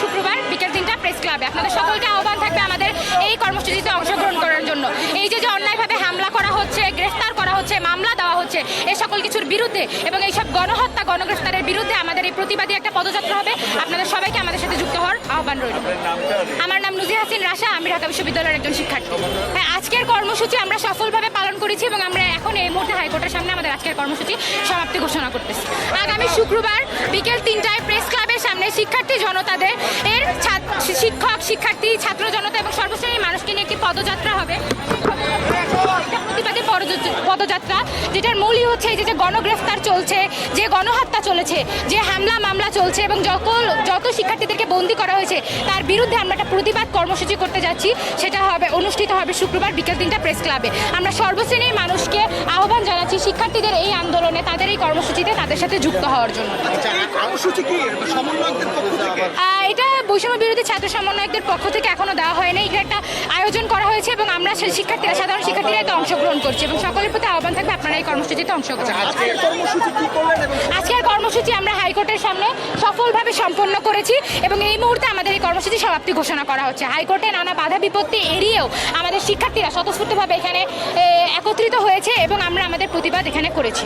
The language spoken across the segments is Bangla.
শুক্রবার বিকেল 3টা প্রেস ক্লাবে। আপনাদের সকলকে আহ্বান থাকবে আমাদের এই কর্মসূচিতে অংশগ্রহণ করার জন্য। এই যে অন্যায়ভাবে হামলা করা হচ্ছে, গ্রেফতার করা হচ্ছে, মামলা দেওয়া হচ্ছে, এই সকল কিছুর বিরুদ্ধে এবং এইসব গণহত্যা গণগ্রেফতারের বিরুদ্ধে আমাদের এই প্রতিবাদী একটা পদযাত্রা হবে। আপনাদের সবাইকে আমাদের সাথে যুক্ত হওয়ার আহ্বান রইল। আমার নাম নুজি হাসিন রাশা, আমি ঢাকা বিশ্ববিদ্যালয়ের একজন শিক্ষার্থী। হ্যাঁ, আজকের কর্মসূচি আমরা সফলভাবে পালন করেছি এবং আমরা এখন এই মুহূর্তে হাইকোর্টের সামনে আমাদের আজকের কর্মসূচি সমাপ্তি ঘোষণা করতেছি। আগামী শুক্রবার বিকেল 3টায় প্রেস ক্লাবের সামনে শিক্ষার্থী জনতাদের শিক্ষক, শিক্ষার্থী, ছাত্র জনতা এবং সর্বশ্রেণীর মানুষকে নিয়ে একটি পদযাত্রা হবে। প্রতিবাদী পদযাত্রা, যেটার মূলই হচ্ছে যে গণগ্রেফতার চলছে, যে গণহত্যা চলেছে, যে হামলা মামলা চলছে এবং যত শিক্ষার্থীদেরকে বন্দী করা হয়েছে তার বিরুদ্ধে আমরা একটা প্রতিবাদ কর্মসূচি করতে যাচ্ছি। সেটা অনুষ্ঠিত হবে শুক্রবার বিকেল 3টা প্রেস ক্লাবে। আমরা সর্বশ্রেণীর মানুষকে আহ্বান জানাচ্ছি শিক্ষার্থীদের এই আন্দোলনে, তাদের এই কর্মসূচিতে তাদের সাথে যুক্ত হওয়ার জন্য। এটা বৈষম্য বিরোধী ছাত্র সমন্বয়কদের পক্ষ থেকে এখনো দেওয়া হয়নি। এটা একটা আয়োজন করা হয়েছে এবং আমরা শিক্ষার্থীরা, সাধারণ শিক্ষার্থীরা এতে অংশগ্রহণ করছি এবং সকলের প্রতি আহ্বান থাকবে আপনারা এই কর্মসূচিতে অংশগ্রহণ। আজকের কর্মসূচি আমরা হাইকোর্টের সামনে সফলভাবে সম্পন্ন করেছি এবং এই মুহূর্তে আমাদের এই কর্মসূচি সমাপ্তি ঘোষণা করা হচ্ছে। হাইকোর্টে নানা বাধা বিপত্তি এড়িয়েও আমাদের শিক্ষার্থীরা স্বতঃস্ফূর্তভাবে এখানে একত্রিত হয়েছে এবং আমরা আমাদের প্রতিবাদ এখানে করেছি।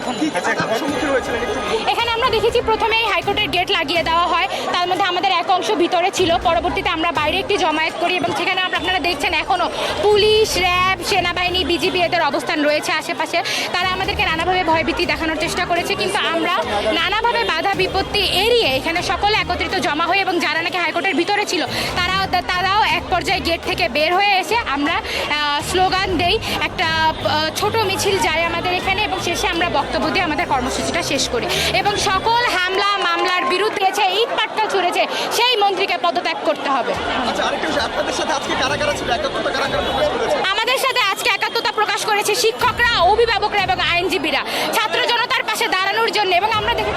এখানে আমরা দেখেছি প্রথমেই হাইকোর্টের গেট লাগিয়ে দেওয়া হয়, তার মধ্যে আমাদের এক অংশ ভিতরে ছিল, পরবর্তীতে আমরা বাইরে একটি জমায়েত করি এবং সেখানে আপনারা দেখছেন এখনও পুলিশ, র্যাব, সেনাবাহিনী, বিজিবি এদের অবস্থান রয়েছে আশেপাশে। তারা আমাদেরকে নানাভাবে ভয়ভীতি দেখানোর চেষ্টা করেছে, কিন্তু আমরা নানাভাবে বাধা বিপত্তি এড়িয়ে এখানে সকলে একত্রিত জমা হয়ে এবং যারা নাকি হাইকোর্টের ভিতরে ছিল তারাও এক পর্যায়ে গেট থেকে বের হয়ে এসে আমরা স্লোগান দেই, একটা ছোট মিছিল যায় আমাদের এখানে এবং শেষে আমরা বক্তব্য দিয়ে আমাদের কর্মসূচিটা শেষ করি এবং সকল হামলা মামলার বিরুদ্ধে ইট পাটকেল ছুড়েছে সেই মন্ত্রীকে পদত্যাগ করতে হবে। আমাদের সাথে আজকে একাত্মতা প্রকাশ করেছে শিক্ষকরা, অভিভাবকরা এবং আইনজীবীরা ছাত্র জনতার পাশে দাঁড়ানোর জন্য এবং আমরা দেখে